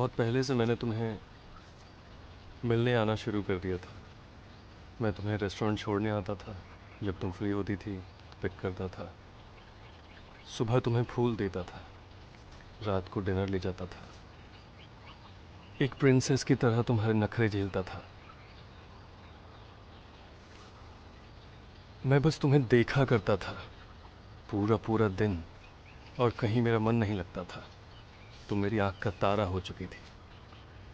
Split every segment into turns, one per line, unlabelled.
बहुत पहले से मैंने तुम्हें मिलने आना शुरू कर दिया था। मैं तुम्हें रेस्टोरेंट छोड़ने आता था, जब तुम फ्री होती थी पिक करता था, सुबह तुम्हें फूल देता था, रात को डिनर ले जाता था, एक प्रिंसेस की तरह तुम्हारे नखरे झेलता था। मैं बस तुम्हें देखा करता था पूरा पूरा दिन, और कहीं मेरा मन नहीं लगता था। तुम मेरी आंख का तारा हो चुकी थी।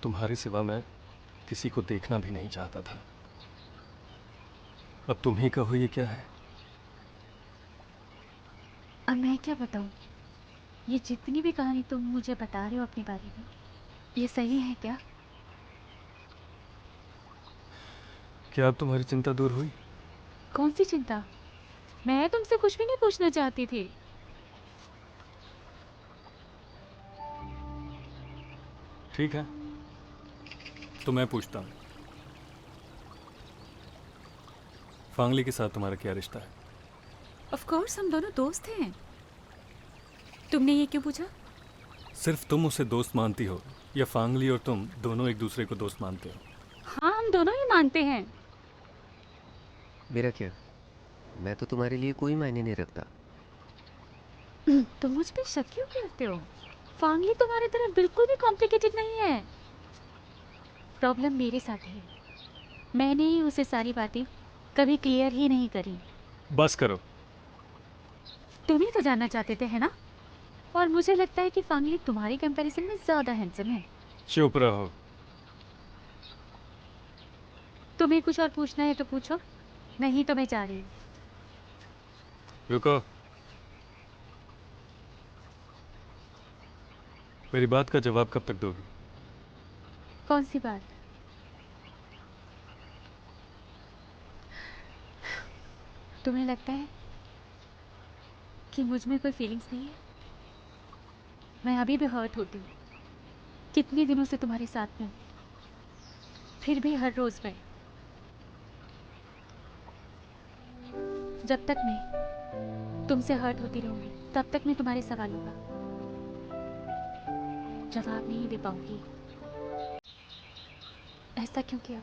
तुम्हारे सिवा मैं किसी को देखना भी नहीं चाहता था। अब तुम ही कहो, ये क्या है?
अब मैं क्या बताऊं? ये जितनी भी कहानी तुम मुझे बता रहे हो अपने बारे में, ये सही है क्या?
क्या अब तुम्हारी चिंता दूर हुई?
कौन सी चिंता? मैं तुमसे कुछ भी नहीं पूछना चाहती थी।
ठीक है, तो मैं पूछता हूँ, फांगली के साथ तुम्हारा क्या रिश्ता है?
ऑफ कोर्स हम दोनों दोस्त हैं। तुमने ये क्यों पूछा?
सिर्फ तुम उसे दोस्त मानती हो, या फांगली और तुम दोनों एक दूसरे को दोस्त मानते हो?
हाँ, हम दोनों ही मानते हैं।
मेरा क्या? मैं तो तुम्हारे लिए कोई मायने नहीं रखता।
तुम मुझ पे शक क्यों करते हो? फांगली तुम्हारी तरह बिल्कुल भी कॉम्प्लिकेटेड नहीं है। प्रॉब्लम मेरे साथ है। मैंने ही उसे सारी बातें कभी क्लियर ही नहीं करी।
बस करो।
तुम ही तो जानना चाहते थे, है ना? और मुझे लगता है कि फांगली तुम्हारी कंपैरिजन में ज्यादा हैंडसम है।
चुप रहो।
तुम्हें कुछ और पूछना है तो पूछो, नहीं तो मैं जा रही हूँ।
रुको, मेरी बात का जवाब कब तक दोगी?
कौन सी बात? तुम्हें लगता है कि मुझ में कोई फीलिंग्स नहीं है? मैं अभी भी हर्ट होती हूँ। कितने दिनों से तुम्हारे साथ में हूँ, फिर भी हर रोज मैं, जब तक मैं तुमसे हर्ट होती रहूंगी तब तक मैं तुम्हारे सवालों का जवाब नहीं दे पाऊंगी। ऐसा क्यों किया?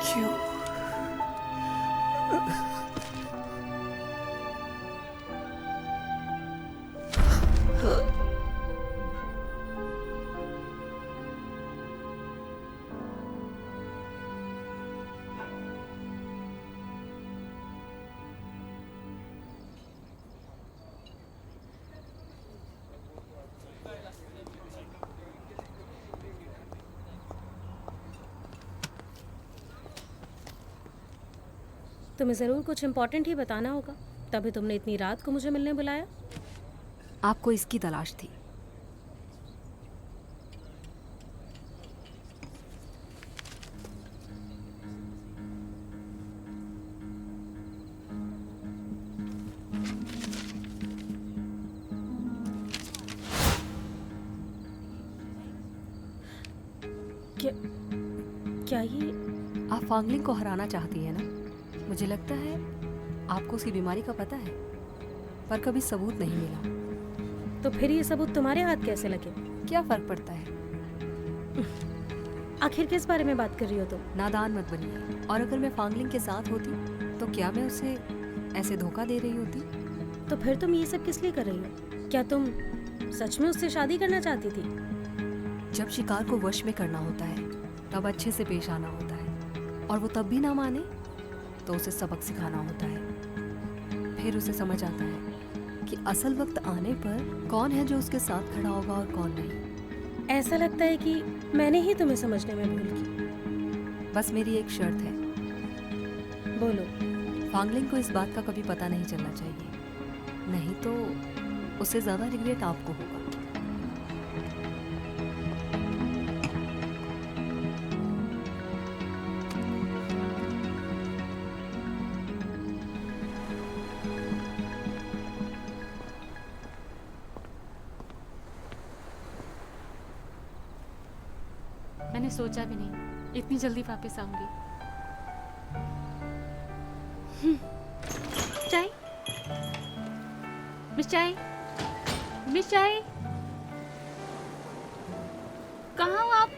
क्यों?
तुम्हें ज़रूर कुछ इम्पोर्टेंट ही बताना होगा, तभी तुमने इतनी रात को मुझे मिलने बुलाया।
आपको इसकी तलाश थी।
क्या क्या ये?
आप फांगलिंग को हराना चाहती है ना? मुझे लगता है आपको उसकी बीमारी का पता है, पर कभी सबूत नहीं मिला।
तो फिर ये सबूत तुम्हारे हाथ कैसे लगे?
क्या फर्क पड़ता है?
आखिर किस बारे में बात कर रही हो तुम?
नादान मत बनिए। और अगर मैं फांगलिंग के साथ होती तो क्या मैं उसे ऐसे धोखा दे रही होती?
तो फिर तुम ये सब किस लिए कर रही हो? क्या तुम सच में उससे शादी करना चाहती थी?
जब शिकार को वश में करना होता है तब अच्छे से पेश आना होता है, और वो तब भी ना माने तो उसे सबक सिखाना होता है। फिर उसे समझ आता है कि असल वक्त आने पर कौन है जो उसके साथ खड़ा होगा और कौन नहीं।
ऐसा लगता है कि मैंने ही तुम्हें समझने में भूल की।
बस मेरी एक शर्त है,
बोलो।
फांगलिंग को इस बात का कभी पता नहीं चलना चाहिए, नहीं तो उससे ज़्यादा रिग्रेट आपको होगा।
मैंने सोचा भी नहीं इतनी जल्दी वापस आऊंगी। चाय, मिस चाय, मिस चाय, कहाँ हो आप?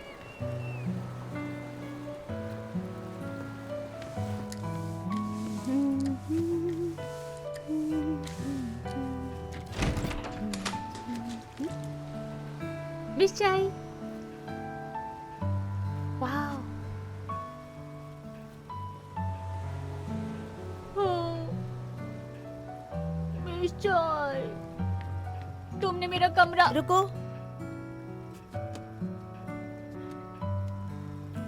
मिस चाय, वाह, मिस चाय, तुमने मेरा कमरा।
रुको,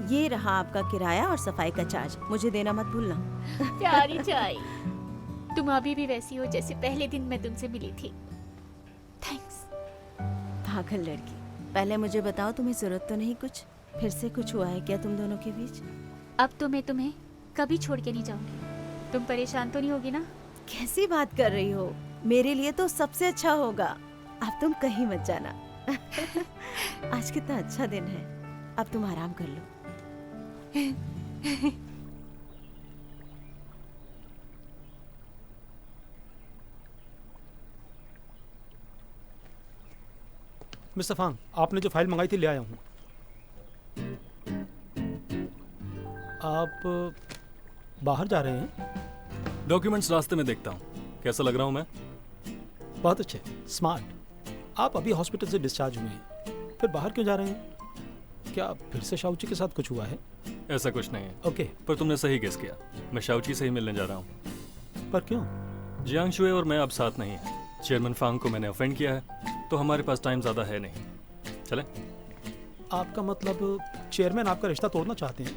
ये रहा आपका किराया और सफाई का चार्ज, मुझे देना मत भूलना।
प्यारी चाय, तुम अभी भी वैसी हो जैसे पहले दिन मैं तुमसे मिली थी। थैंक्स।
पागल लड़की, पहले मुझे बताओ तुम्हें जरूरत तो नहीं कुछ? फिर से कुछ हुआ है क्या तुम दोनों के बीच?
अब तो मैं तुम्हें कभी छोड़ के नहीं जाऊंगी। तुम परेशान तो नहीं होगी ना?
कैसी बात कर रही हो? मेरे लिए तो सबसे अच्छा होगा। अब तुम कहीं मत जाना। आज कितना अच्छा दिन है, अब तुम आराम कर लो।
मिस्टर फांग, आपने जो फाइल मंगाई थी ले आया हूँ। आप बाहर जा रहे हैं?
डॉक्यूमेंट्स रास्ते में देखता हूँ। कैसा लग रहा हूँ मैं?
बहुत अच्छे, स्मार्ट। आप अभी हॉस्पिटल से डिस्चार्ज हुए हैं, फिर बाहर क्यों जा रहे हैं? क्या फिर से शाउची के साथ कुछ हुआ है?
ऐसा कुछ नहीं है।
ओके,
पर तुमने सही गेस किया, मैं शाउची से ही मिलने जा रहा हूँ।
पर क्यों?
जियांग शुए और मैं अब साथ नहीं हैं। चेयरमैन फांग को मैंने ऑफेंड किया है, तो हमारे पास टाइम ज़्यादा है नहीं। चले?
आपका मतलब चेयरमैन आपका रिश्ता तोड़ना चाहते हैं?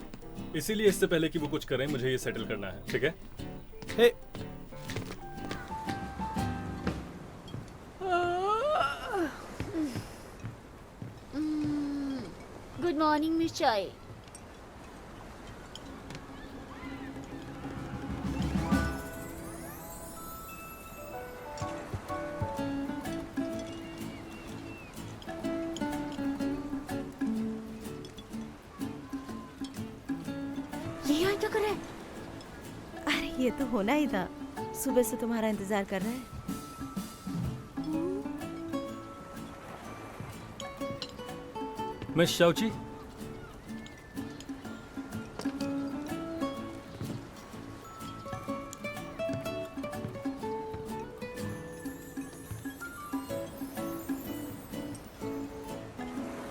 इसीलिए इससे पहले कि वो कुछ करें, मुझे ये सेटल करना है, ठीक है?
हे,
गुड मॉर्निंग मिस चाय। ये यहाँ क्या कर रहा है?
अरे ये तो होना ही था, सुबह से तुम्हारा इंतजार कर रहा है।
मिस शाउची,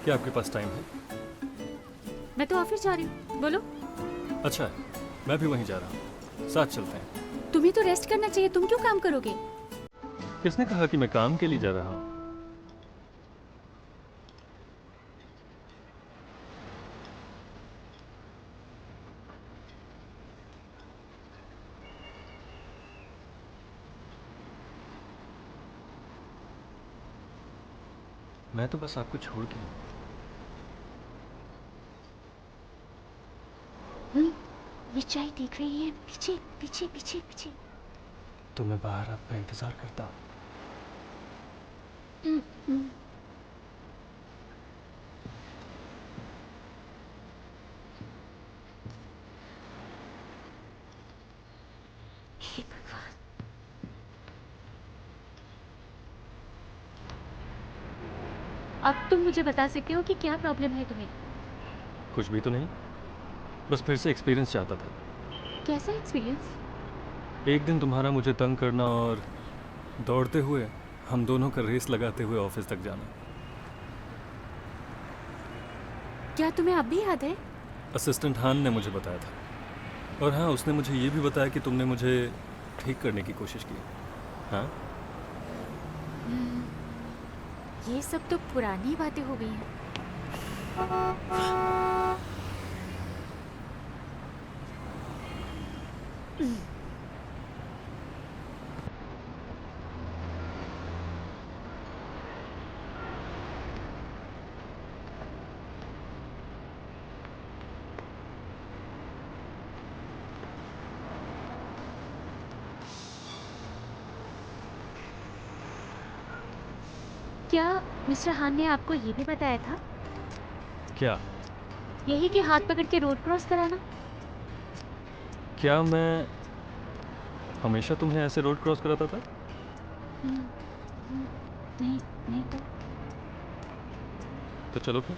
क्या आपके पास टाइम है?
मैं तो ऑफिस जा रही हूँ, बोलो।
अच्छा है, मैं भी वहीं जा रहा हूँ, साथ चलते हैं।
तुम्हें तो रेस्ट करना चाहिए, तुम क्यों काम करोगे?
किसने कहा कि मैं काम के लिए जा रहा हूँ? मैं तो बस आपको छोड़ के
ये चाय देख रही है, पीछे पीछे पीछे पीछे।
तो मैं बाहर आपका इंतजार करता हूँ।
हे भगवान। अब तुम मुझे बता सकते हो कि क्या प्रॉब्लम है तुम्हें?
कुछ भी तो नहीं, बस फिर से एक्सपीरियंस चाहता था।
कैसा एक्सपीरियंस?
एक दिन तुम्हारा मुझे तंग करना और दौड़ते हुए हम दोनों का रेस लगाते हुए ऑफिस तक जाना।
क्या तुम्हें अब भी याद है?
असिस्टेंट हान ने मुझे बताया था। और हाँ, उसने मुझे ये भी बताया कि तुमने मुझे ठीक करने की कोशिश की। हाँ,
ये सब तो पुरानी बातें हो गई हैं। क्या मिस्टर हान ने आपको ये भी बताया था?
क्या?
यही कि हाथ पकड़ के रोड क्रॉस कराना?
क्या मैं हमेशा तुम्हें ऐसे रोड क्रॉस कराता था?
नहीं नहीं
तो चलो फिर।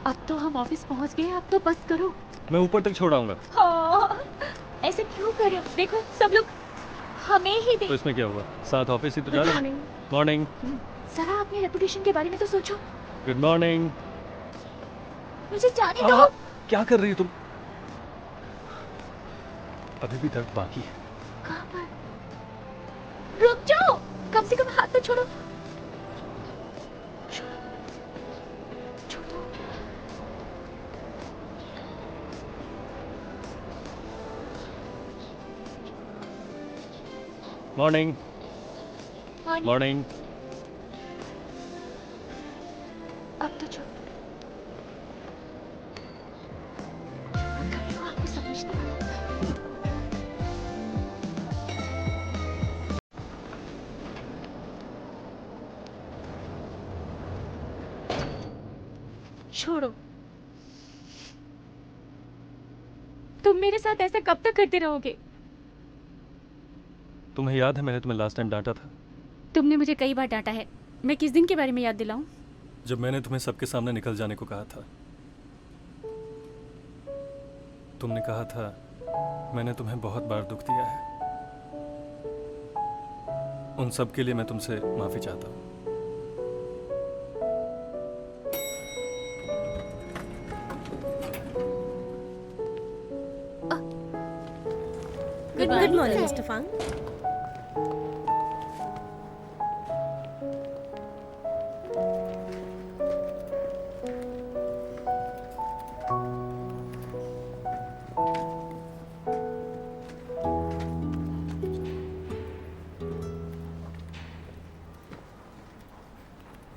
अब तो हम ऑफिस पहुंच गए, अब तो बस करो।
मैं ऊपर तक छोड़ आऊंगा।
हाँ, ऐसे क्यों कर रहे हो? देखो सब लोग हमें ही
तो
देख।
इसमें क्या हुआ, साथ ऑफिस ही तो जा रहे हैं। मॉर्निंग।
जरा अपने रेपुटेशन के बारे में तो सोचो।
Good morning.
मुझे जाने दो।
क्या कर रही हो तुम? अभी भी दर्द बाकी है।
कहाँ पर? रुक जाओ, कम से कम हाथ तो छोड़ो। छोड़ो।
मॉर्निंग।
मॉर्निंग।
मॉर्निंग।
अब तो छोड़ो। कभी वो आपको समझ नहीं आता। छोड़ो। तुम मेरे साथ ऐसा कब तक करते रहोगे?
तुम्हें याद है मैंने तुम्हें लास्ट टाइम डांटा था?
तुमने मुझे कई बार डांटा है। मैं किस दिन के बारे में याद दिलाऊं?
जब मैंने तुम्हें सबके सामने निकल जाने को कहा था, तुमने कहा था मैंने तुम्हें बहुत बार दुख दिया है। उन सब के लिए मैं तुमसे माफी चाहता हूँ।
Good morning mister Fang.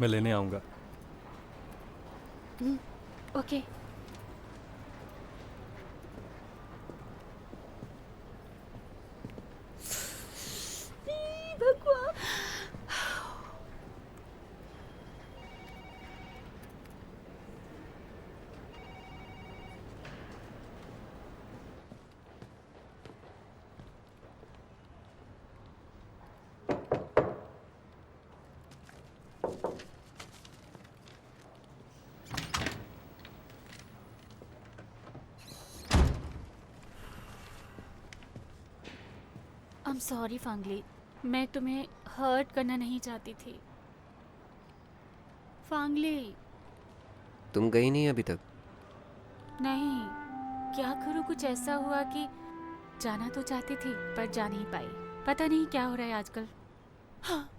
मैं लेने आऊँगा।
ओके। भगवान। I'm sorry फांगली, मैं तुम्हें हर्ट करना नहीं चाहती थी। फांगली।
तुम गई नहीं अभी तक?
नहीं, क्या करूँ, कुछ ऐसा हुआ कि जाना तो चाहती थी पर जा नहीं पाई। पता नहीं क्या हो रहा है आजकल। हाँ,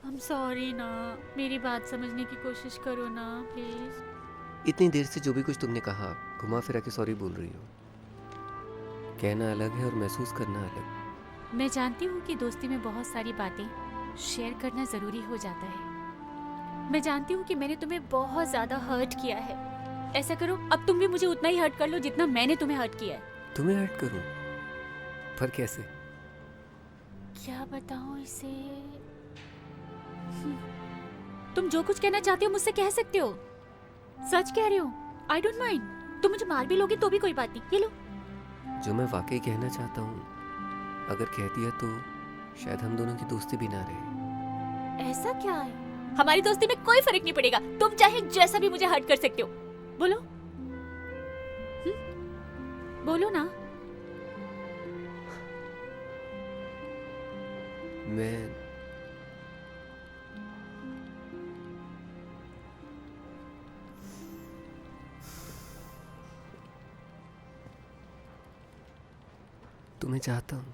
I'm sorry ना, मेरी बात समझने की कोशिश करो ना प्लीज।
इतनी देर से जो भी कुछ तुमने कहा, घुमा फिरा के सॉरी बोल रही हो। कहना अलग है और महसूस करना अलग।
मैं जानती हूँ कि दोस्ती में बहुत सारी बातें शेयर करना ज़रूरी हो जाता है। मैं जानती हूँ कि मैंने तुम्हें बहुत ज़्यादा हर्ट किया है। ऐसा करो, अब तुम भी मुझे उतना ही हर्ट कर लो जितना मैंने तुम्हें हर्ट किया है।
तुम्हें हर्ट करूं? पर कैसे?
क्या बताऊँ इसे? तुम जो कुछ कहना चाहते हो मुझसे कह सकते हो। सच कह रहे हो। I don't mind. तुम मुझे मार भी लोगे तो भी कोई बात नहीं। ये लो।
जो मैं वाकई कहना चाहता हूँ, अगर कह दिया तो शायद हम दोनों की दोस्ती भी ना रहे।
ऐसा क्या है? हमारी दोस्ती में कोई फर्क नहीं पड़ेगा। तुम चाहे जैसा भी मुझे हर्ट कर सकते हो। बोलो बोलो ना।
मैं तुम्हें चाहता हूँ।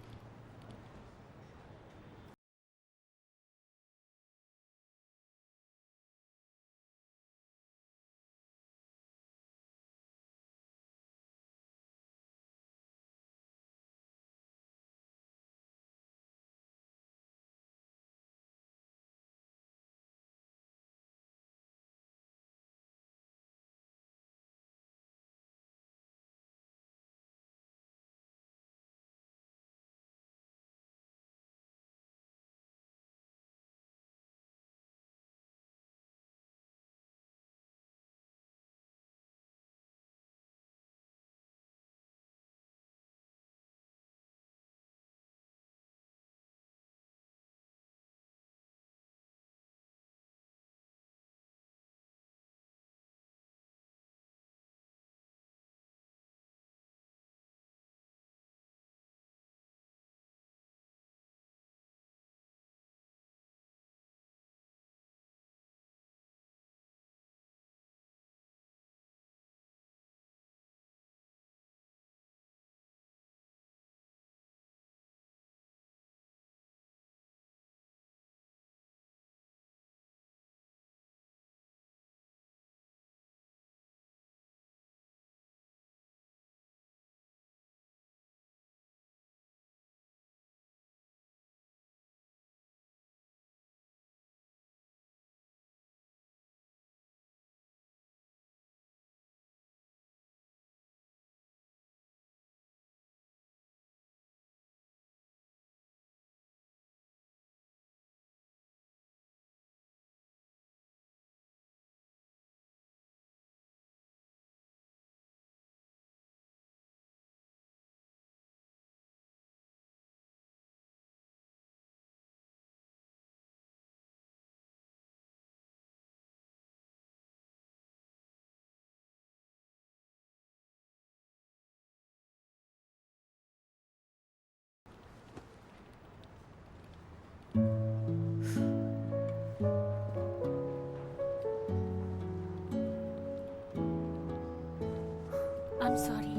I'm sorry.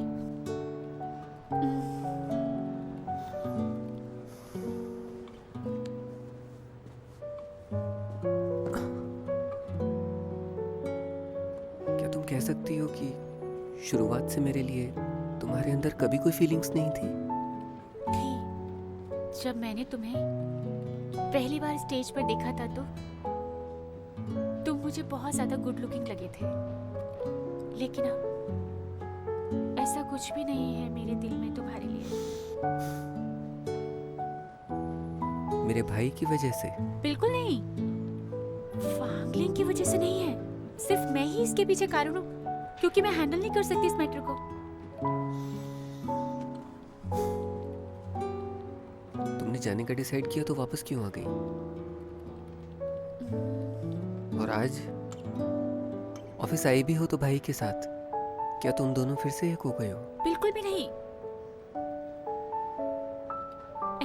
क्या तुम कह सकती हो कि शुरुआत से मेरे लिए तुम्हारे अंदर कभी कोई फीलिंग्स नहीं थी?
थी। जब मैंने तुम्हें पहली बार स्टेज पर देखा था तो तुम मुझे बहुत ज्यादा गुड लुकिंग लगे थे, लेकिन अब ऐसा कुछ भी नहीं है मेरे दिल में तुम्हारे लिए।
मेरे भाई की वजह से?
बिल्कुल नहीं, फांगलिंग की वजह से नहीं है। सिर्फ मैं ही इसके पीछे कारण हूँ, क्योंकि मैं हैंडल नहीं कर सकती इस मैटर को।
तुमने जाने का डिसाइड किया तो वापस क्यों आ गई? और आज ऑफिस आई भी हो तो भाई के साथ, क्या तुम दोनों फिर से एक हो गए हो?
बिल्कुल भी नहीं।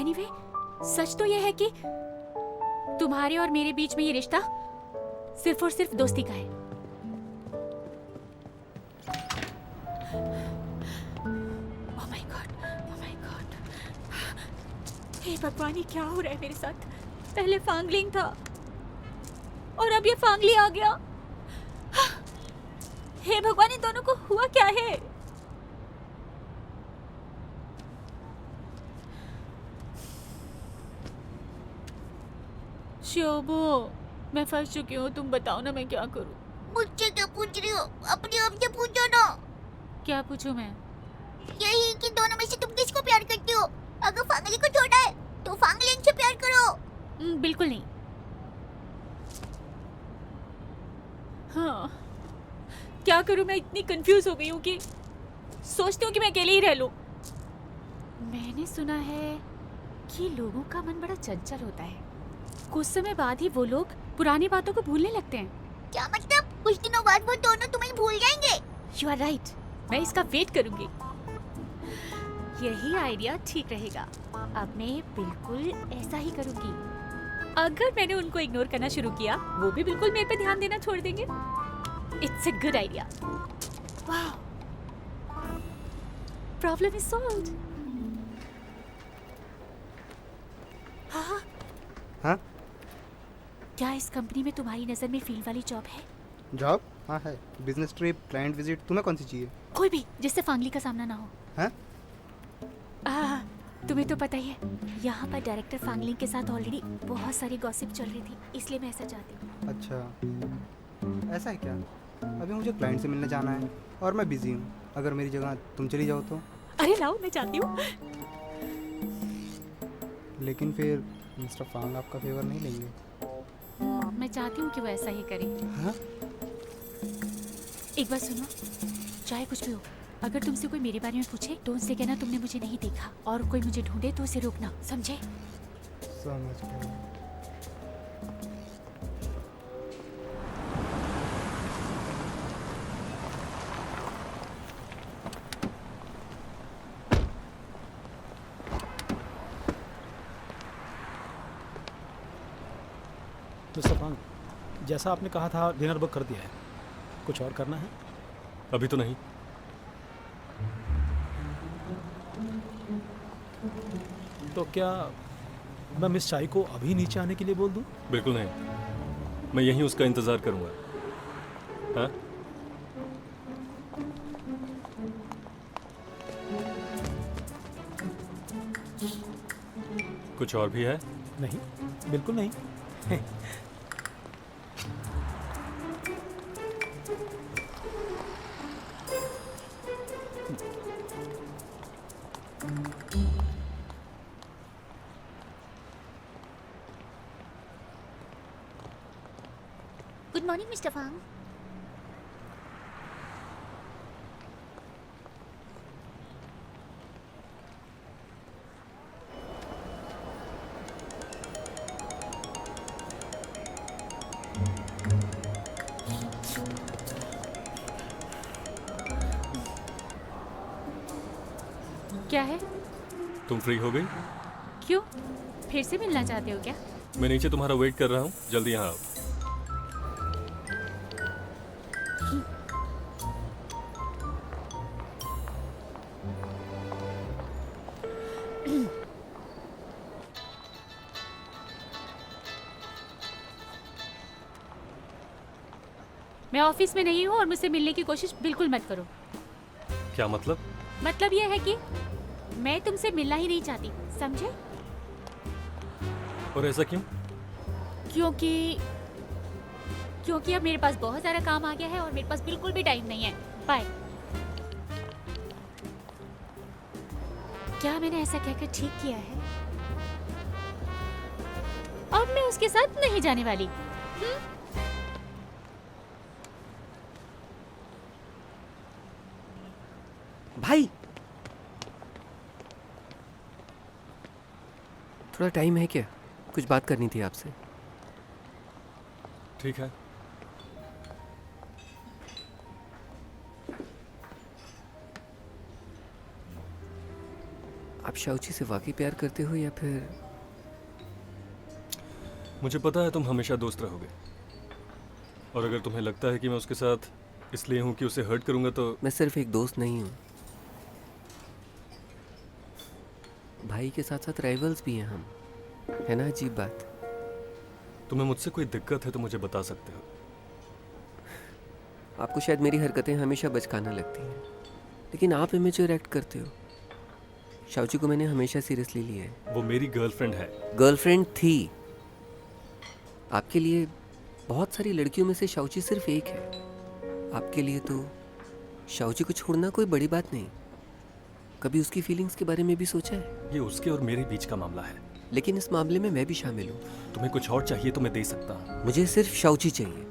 एनीवे, सच तो यह है कि तुम्हारे और मेरे बीच में ये रिश्ता सिर्फ और सिर्फ दोस्ती का है। Oh my god, oh my god. हे भगवान, ये क्या हो रहा है मेरे साथ? पहले फांगलिंग था और अब ये फांगली आ गया। हे भगवान, इन दोनों को हुआ क्या है? शोभो, मैं फंस चुकी हूँ। तुम बताओ ना, मैं क्या करूँ?
मुझसे क्या पूछ रही हो? अपने आप से पूछो ना।
क्या पूछूं मैं?
यही कि दोनों में से तुम किसको प्यार करती हो? अगर फांगली को छोड़ा है तो फांगलिंग से प्यार करो।
बिल्कुल नहीं। हाँ, क्या करूं? मैं इतनी कंफ्यूज हो गई हूँ कि सोचती हूँ कि मैं अकेले ही रह लूं। मैंने सुना है कि लोगों का मन बड़ा चंचल होता है, कुछ समय बाद ही वो लोग पुरानी बातों को भूलने लगते हैं।
क्या मतलब? कुछ दिनों बाद वो दोनों तुम्हें भूल जाएंगे?
यू आर राइट, मैं इसका वेट करूंगी। यही आइडिया ठीक रहेगा। अब मैं बिल्कुल ऐसा ही करूंगी। अगर मैंने उनको इग्नोर करना शुरू किया, वो भी बिल्कुल मेरे पे ध्यान देना छोड़ देंगे। It's a good idea. वाह, प्रॉब्लम इज सॉल्व्ड। हाँ,
हाँ?
क्या इस कंपनी में तुम्हारी नजर में फील्ड वाली जॉब है?
जॉब? हाँ है। बिजनेस ट्रिप, क्लाइंट विजिट, तुम्हें कौन सी चाहिए?
कोई भी जिससे फांगली का सामना ना हो।
हाँ?
तुम्हें तो पता ही है, यहाँ पर डायरेक्टर फांगलिंग के साथ ऑलरेडी बहुत सारी गॉसिप चल रही थी, इसलिए मैं ऐसा चाहती हूँ।
अच्छा, ऐसा है क्या? अभी मुझे क्लाइंट से मिलने जाना है और मैं बिजी हूँ। अगर मेरी जगह तुम चली जाओ तो?
अरे लाओ, मैं चाहती हूँ।
लेकिन फिर मिस्टर फांग आपका फेवर नहीं लेंगे।
मैं चाहती हूँ कि वो ऐसा ही करे।
हाँ?
एक बात सुनो, चाहे कुछ भी हो, अगर तुमसे कोई मेरे बारे में पूछे तो उनसे कहना तुमने मुझे नहीं देखा, और कोई मुझे ढूंढे तो उसे रोकना, समझे?
समझ गया।
मिस्टर फांग, जैसा आपने कहा था डिनर बुक कर दिया है। कुछ और करना है?
अभी तो नहीं।
तो क्या मैं मिस चाई को अभी नीचे आने के लिए बोल दूं?
बिल्कुल नहीं, मैं यहीं उसका इंतज़ार करूँगा। हाँ? कुछ और भी है?
नहीं, बिल्कुल नहीं।
Good morning mister Fang.
क्या है?
तुम फ्री हो गई?
क्यों, फिर से मिलना चाहते हो क्या?
मैं नीचे तुम्हारा वेट कर रहा हूँ, जल्दी यहाँ आओ।
मैं ऑफिस में नहीं हूँ और मुझसे मिलने की कोशिश बिल्कुल मत करो।
क्या मतलब?
मतलब यह है कि मैं तुमसे मिलना ही नहीं चाहती, समझे?
और ऐसा क्यों?
क्योंकि अब मेरे पास बहुत सारा काम आ गया है और मेरे पास बिल्कुल भी टाइम नहीं है। बाय। क्या मैंने ऐसा कहकर ठीक किया है? अब मैं उसके साथ नहीं जाने वाली।
भाई, थोड़ा टाइम है क्या? कुछ बात करनी थी आपसे।
ठीक है।
आप शाउची से वाकई प्यार करते हो या फिर?
मुझे पता है तुम हमेशा दोस्त रहोगे, और अगर तुम्हें लगता है कि मैं उसके साथ इसलिए हूँ कि उसे हर्ट करूँगा तो...
मैं सिर्फ एक दोस्त नहीं हूँ, भाई के साथ साथ राइवल्स भी हैं हम। है ना अजीब बात?
तुम्हें मुझसे कोई दिक्कत है तो मुझे बता सकते हो।
आपको शायद मेरी हरकतें हमेशा बचकाना लगती हैं, लेकिन आप इमेच्योर एक्ट करते हो। शाउची को मैंने हमेशा सीरियसली लिया है।
वो मेरी गर्लफ्रेंड है।
गर्लफ्रेंड थी। आपके लिए बहुत सारी लड़कियों में से शाउची सिर्फ एक है। आपके लिए तो शाउची को छोड़ना कोई बड़ी बात नहीं। कभी उसकी फीलिंग्स के बारे में भी सोचा है?
ये उसके और मेरे बीच का मामला है।
लेकिन इस मामले में मैं भी शामिल हूँ।
तुम्हें कुछ और चाहिए तो मैं दे सकता हूँ।
मुझे सिर्फ शाउची चाहिए।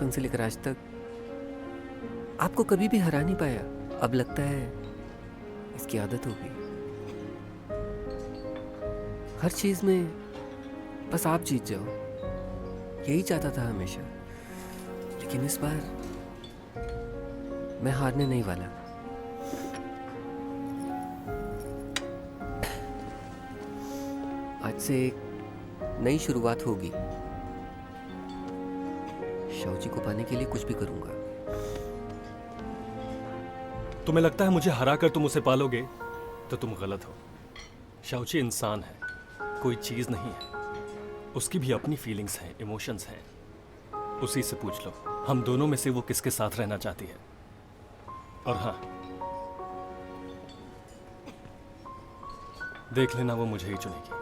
बचपन से लेकर आज तक आपको कभी भी हरा नहीं पाया। अब लगता है इसकी आदत हो गई। हर चीज में बस आप जीत जाओ, यही चाहता था हमेशा। लेकिन इस बार मैं हारने नहीं वाला। आज से एक नई शुरुआत होगी। शाओजी को पाने के लिए कुछ भी करूंगा।
तुम्हें लगता है मुझे हरा कर तुम उसे पालोगे, तो तुम गलत हो। शाओची इंसान है, कोई चीज नहीं है। उसकी भी अपनी फीलिंग्स हैं, इमोशंस हैं। उसी से पूछ लो, हम दोनों में से वो किसके साथ रहना चाहती है। और हाँ, देख लेना वो मुझे ही चुनेगी।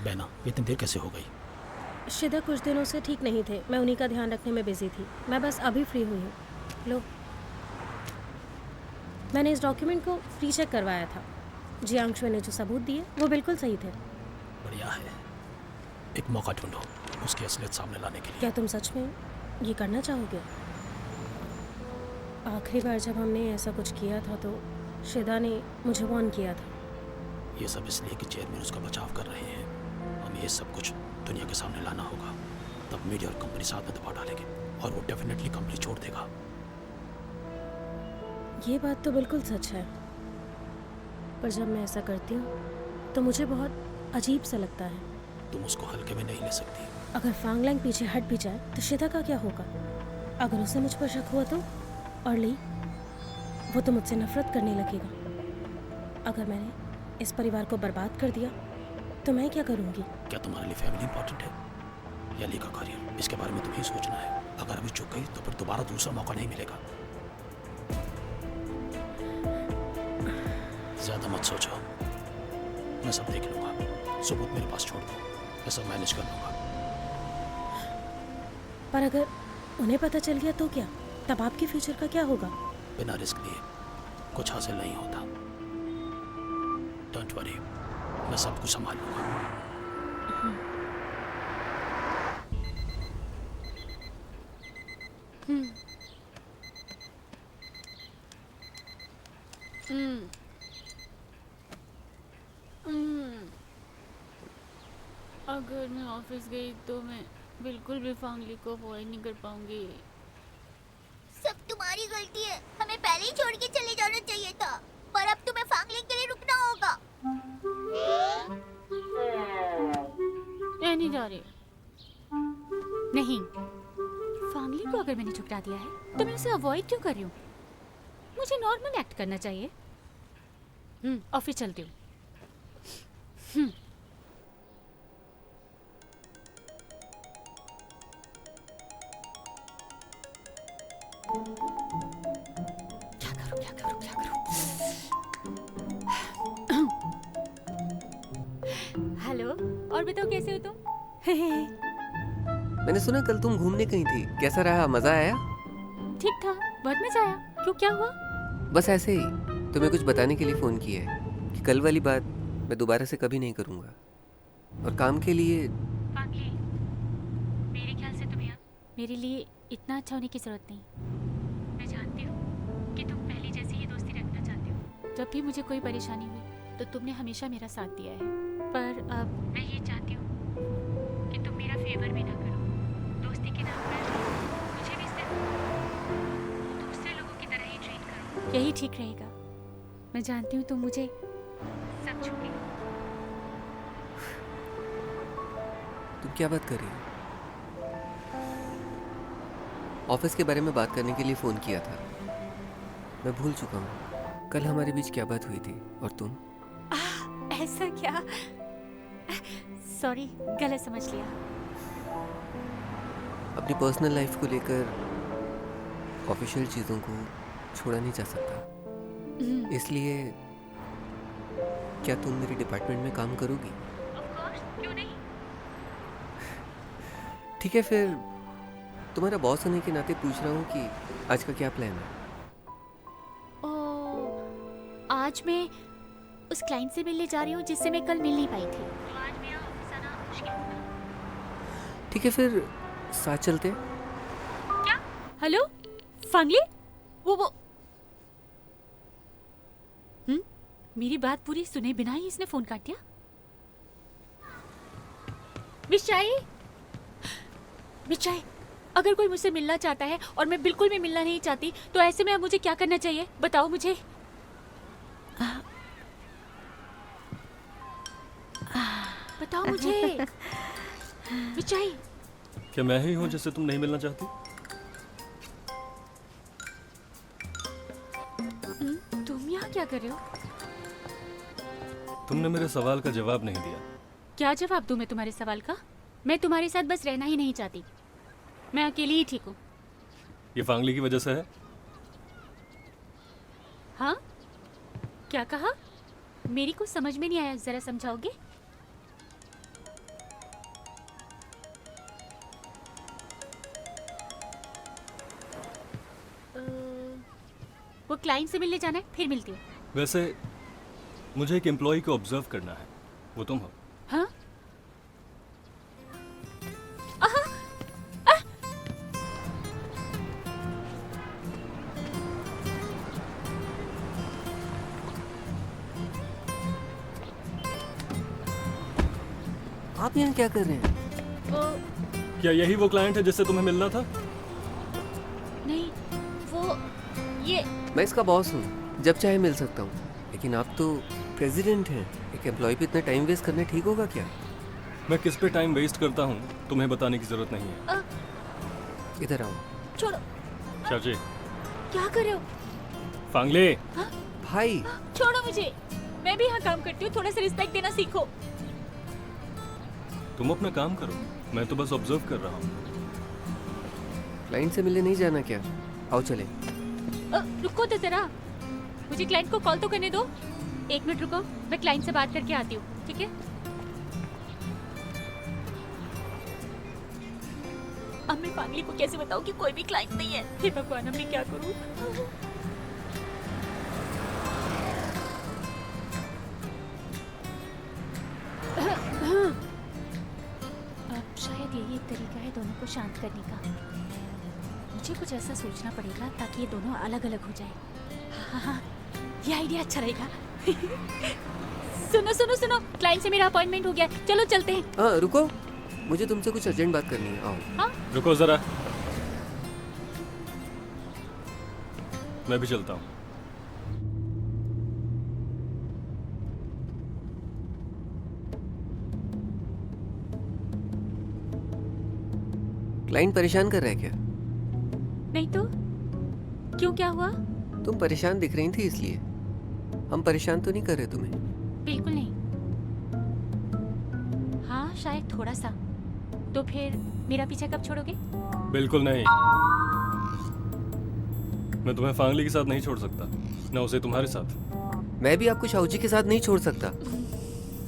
बहना, इतनी देर कैसे हो गई?
शिदा कुछ दिनों से ठीक नहीं थे, मैं उन्हीं का ध्यान रखने में बिजी थी। मैं बस अभी फ्री हुई हूँ। लो, मैंने इस डॉक्यूमेंट को फ्री चेक करवाया था। जियांशु ने जो सबूत दिए वो बिल्कुल सही थे।
बढ़िया है। एक मौका ढूंढो उसकी असलियत सामने लाने के लिए।
क्या तुम सच में ये करना चाहोगे? आखिरी बार जब हमने ऐसा कुछ किया था तो शिदा ने मुझे वार्न किया था।
ये सब इसलिए कि चेयरमैन उसका बचाव कर रहे हैं। हमें ये सब कुछ दुनिया के सामने लाना होगा, तब मीडिया और कंपनी साथ में दबाव डालेंगे और वो डेफिनेटली कंपनी छोड़ देगा।
ये बात तो बिल्कुल सच है, पर जब मैं ऐसा करती हूँ तो मुझे बहुत अजीब सा लगता है।
तुम उसको हल्के में नहीं ले सकती।
अगर फांगलैंग पीछे हट भी जाए तो शिदा का क्या होगा? अगर उसे मुझ पर शक हुआ तो? और ली, वो तो मुझसे नफरत करने लगेगा। अगर मैंने इस परिवार को बर्बाद कर दिया तो मैं क्या करूँगी?
क्या तुम्हारे लिए फैमिली इंपॉर्टेंट है या ली का करियर? इसके बारे में तुम्हें सोचना है। अगर अभी चुक गई तो फिर दोबारा दूसरा मौका नहीं मिलेगा। ज्यादा मत सोचो, मैं सब देख लूंगा। सबूत मेरे पास छोड़ दो, मैं सब मैनेज कर लूंगा।
पर अगर उन्हें पता चल गया तो क्या? तब आपके फ्यूचर का क्या होगा?
बिना रिस्क लिए कुछ हासिल नहीं होता। डोंट वरी, मैं सब कुछ संभाल लूंगा।
अगर मैं ऑफिस गई तो मैं बिल्कुल भी फांगली को अवॉइड नहीं कर पाऊंगी।
सब तुम्हारी गलती है, हमें पहले ही छोड़ के चले जाना चाहिए था। पर अब तुम्हें फांगलिंग के लिए रुकना होगा।
मैं नहीं जा रही। नहीं, फांगली को अगर मैंने ठुकरा दिया है तो मैं उसे अवॉइड क्यों कर रही हूँ? मुझे नॉर्मल एक्ट करना चाहिए। ऑफिस चलती हूँ। क्या करूं? हेलो, और बताओ कैसे हो तुम?
मैंने सुना कल तुम घूमने गई थी, कैसा रहा? मजा आया?
ठीक था, बहुत मजा आया। क्यों, क्या हुआ?
बस ऐसे ही तुम्हें कुछ बताने के लिए फ़ोन किया है कि कल वाली बात मैं दोबारा से कभी नहीं करूँगा। और काम के लिए
मेरे ख्याल से तुम्हें मेरे लिए इतना अच्छा होने की जरूरत नहीं। मैं जानती हूँ कि तुम पहले जैसी ही दोस्ती रखना चाहती हो। जब भी मुझे कोई परेशानी हुई तो तुमने हमेशा मेरा साथ दिया है। पर अब मैं ये चाहती हूँ कि तुम मेरा फेवर भी ना करो। दोस्ती के नाम पर मुझे भी सिर्फ दूसरे लोगों की तरह ही ट्रीट करो। यही ठीक रहेगा। मैं जानती हूँ तुम मुझे समझोगी।
तुम क्या बात कर रही हो? ऑफिस के बारे में बात करने के लिए फ़ोन किया था। मैं भूल चुका हूँ कल हमारे बीच क्या बात हुई थी। और तुम?
ऐसा क्या? सॉरी, गलत समझ लिया।
अपनी पर्सनल लाइफ को लेकर ऑफिशियल चीज़ों को छोड़ा नहीं जा सकता, इसलिए क्या तुम मेरे डिपार्टमेंट में काम करोगी?
क्यों नहीं?
ठीक है, फिर तुम्हारा बॉस होने के नाते पूछ रहा हूँ कि आज का क्या प्लान है?
आज मैं उस क्लाइंट से मिलने जा रही हूँ जिससे मैं कल मिल नहीं पाई थी। तो आज मेरा ऑफिस आना मुश्किल होगा।
ठीक है, फिर साथ चलते हैं।
क्या? हेलो फांगली? वो मेरी बात पूरी सुने बिना ही इसने फोन काट दिया। विशाई, अगर कोई मुझसे मिलना चाहता है और मैं बिल्कुल भी मिलना नहीं चाहती, तो ऐसे में अब मुझे क्या करना चाहिए? बताओ मुझे। बताओ मुझे विशाई।
क्या मैं ही हूँ जिससे तुम नहीं मिलना चाहती?
तुम यहाँ क्या कर रहे हो?
तुमने मेरे सवाल का जवाब नहीं दिया।
क्या जवाब दूं मैं तुम्हारे सवाल का? मैं तुम्हारे साथ बस रहना ही नहीं चाहती। मैं अकेली ही ठीक हूँ।
ये फांगली की वजह से है?
हाँ? क्या कहा? मेरी कुछ समझ में नहीं आया, जरा समझाओगे? वो क्लाइंट से मिलने जाना है, फिर मिलती हूँ।
वैसे मुझे एक एम्प्लॉय को ऑब्जर्व करना है, वो तुम हो।
हाँ?
आप यहाँ क्या कर रहे हैं?
क्या यही वो क्लाइंट है जिससे तुम्हें मिलना था?
नहीं, वो ये
मैं इसका बॉस हूँ, जब चाहे मिल सकता हूँ, लेकिन आप तो प्रेसिडेंट हैं। एक एम्प्लॉय पे इतना टाइम वेस्ट करना ठीक होगा क्या?
मैं किस पे टाइम वेस्ट करता हूँ तुम्हें बताने की जरूरत नहीं है।
इधर आओ।
छोड़ो।
चाची,
क्या कर रहे हो?
फांगले।
भाई
छोड़ो मुझे, मैं भी यहाँ काम करती हूँ, थोड़ा सा रिस्पेक्ट देना सीखो।
तुम अपना काम करो, मैं तो बस ऑब्जर्व कर रहा हूँ।
क्लाइंट से मिलने नहीं जाना क्या? आओ चले।
रुको तो जरा, मुझे क्लाइंट को कॉल तो करने दो। 1 मिनट रुको, मैं क्लाइंट से बात करके आती हूँ, ठीक है? अब मैं फांगली को कैसे बताऊँ कि कोई भी क्लाइंट नहीं है? हे भगवान, अब मैं क्या करूँ? अब शायद यही एक तरीका है दोनों को शांत करने का। मुझे कुछ ऐसा सोचना पड़ेगा ताकि ये दोनों अलग अलग हो जाए। हाँ, ये आइडिया अच्छा रहेगा। सुनो, क्लाइंट से मेरा अपॉइंटमेंट हो गया, चलो चलते हैं।
हाँ रुको, मुझे तुमसे कुछ अर्जेंट बात करनी है। आओ।
हाँ?
रुको जरा, मैं भी चलता हूँ।
क्लाइंट परेशान कर रहा है क्या?
नहीं तो क्यों, क्या हुआ?
तुम परेशान दिख रही थी इसलिए। हम परेशान तो नहीं कर रहे तुम्हें?
बिल्कुल नहीं। हाँ, शायद थोड़ा सा। तो फिर मेरा पीछा कब छोड़ोगे?
बिल्कुल नहीं, मैं तुम्हें फांगली के साथ नहीं छोड़ सकता, ना उसे तुम्हारे साथ।
मैं भी आपको शाहू जी के साथ नहीं छोड़ सकता,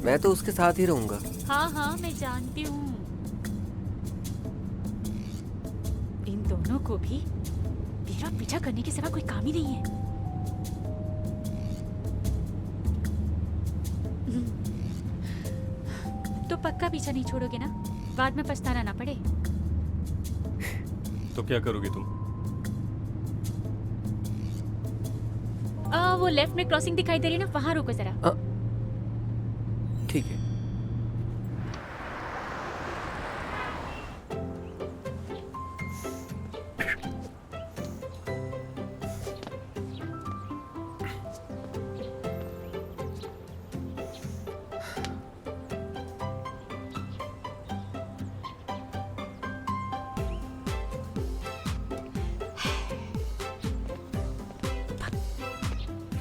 मैं तो उसके साथ ही रहूंगा।
हाँ, मैं जानती हूँ। इन दोनों को भी मेरा पीछा करने के सिवा कोई काम ही नहीं है। तो पक्का पीछा नहीं छोड़ोगे ना? बाद में पछताना ना पड़े।
तो क्या करोगी तुम?
वो लेफ्ट में क्रॉसिंग दिखाई दे रही है ना, वहां रुको जरा।
ठीक है।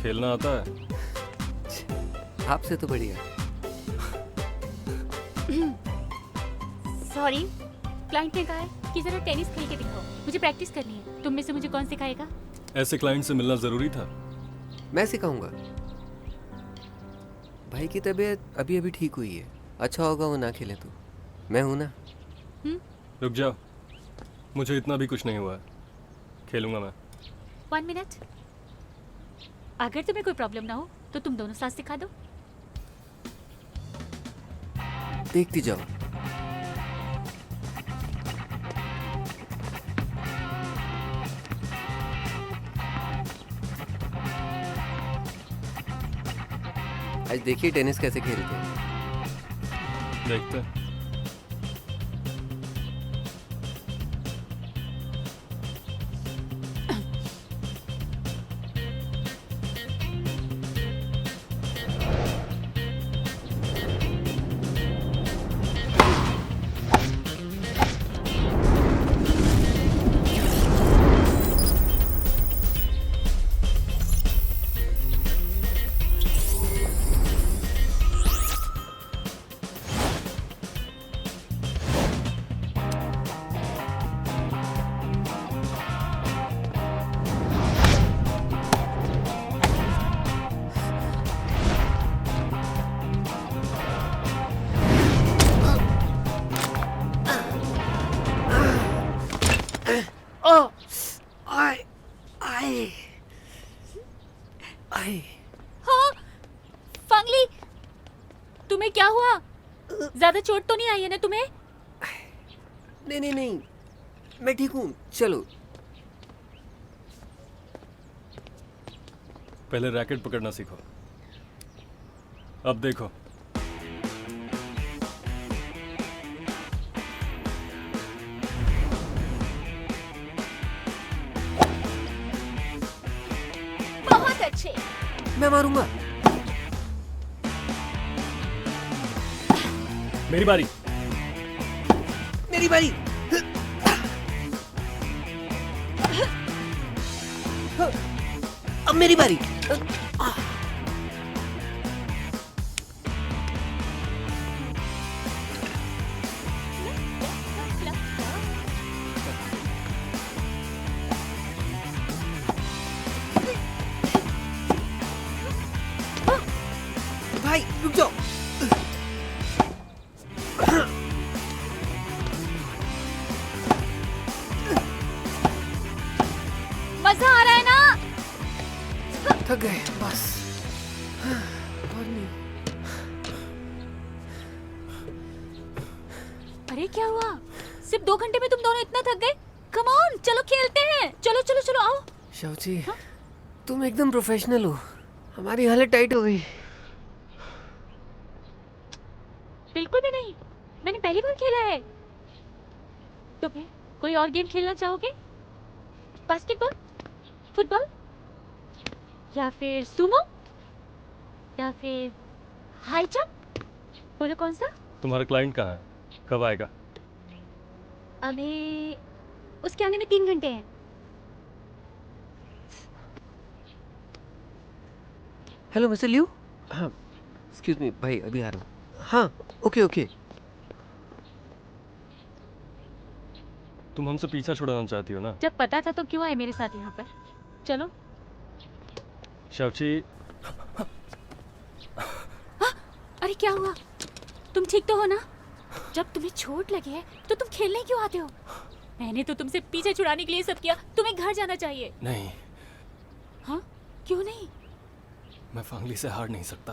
खेलना आता है?
आपसे तो बढ़िया।
सॉरी, क्लाइंट ने कहा है कि जरा टेनिस खेल के दिखाओ, मुझे प्रैक्टिस करनी है। तुम में से मुझे कौन सिखाएगा?
ऐसे क्लाइंट से मिलना जरूरी था?
मैं सिखाऊंगा। भाई की तबीयत अभी अभी ठीक हुई है, अच्छा होगा वो ना खेले तो। मैं हूं ना।
रुक जाओ, मुझे इतना भी कुछ नहीं हुआ है, खेलूंगा मैं।
1 मिनट। अगर तुम्हें कोई प्रॉब्लम ना हो तो तुम दोनों साथ सिखा दो।
देखती जाओ। आज देखिए टेनिस कैसे खेलते हैं।
देखते हैं।
हाँ, फांगली, तुम्हें क्या हुआ? ज्यादा चोट तो नहीं आई है ना तुम्हें?
नहीं नहीं नहीं, मैं ठीक हूँ, चलो।
पहले रैकेट पकड़ना सीखो, अब देखो।
बहुत अच्छे।
मैं मारूंगा।
मेरी बारी।
मेरी बारी। अब मेरी बारी। भाई रुक जाओ।
मजा आ रहा है ना?
थक गए बस, और नहीं।
अरे क्या हुआ? सिर्फ 2 घंटे में तुम दोनों इतना थक गए? कम ऑन, चलो खेलते हैं। चलो चलो चलो आओ।
शाउची, तुम एकदम प्रोफेशनल हो, हमारी हालत टाइट हो गई।
बिल्कुल भी नहीं, मैंने पहली बार खेला है। तुम्हें कोई और गेम खेलना चाहोगे? बास्केटबॉल, फुटबॉल, या फिर सुमो, या फिर हाई जंप? बोलो कौन सा?
तुम्हारा क्लाइंट कहाँ है, कब आएगा?
अभी उसके आने में 3 घंटे हैं।
Hello mister Liu. हाँ एक्सक्यूज मी भाई, अभी आ रहा हूँ। हाँ ओके ओके।
तुम हमसे पीछा छुड़ाना चाहती हो ना?
जब पता था तो क्यों आए मेरे साथ यहाँ पर? चलो।
शाउची।
अरे क्या हुआ? तुम ठीक तो हो ना? जब तुम्हें चोट लगी है तो तुम खेलने क्यों आते हो? मैंने तो तुमसे पीछे छुड़ाने के लिए सब किया, तुम्हें घर जाना चाहिए।
नहीं।
हाँ? क्यों नहीं?
मैं फांगली से हार नहीं सकता।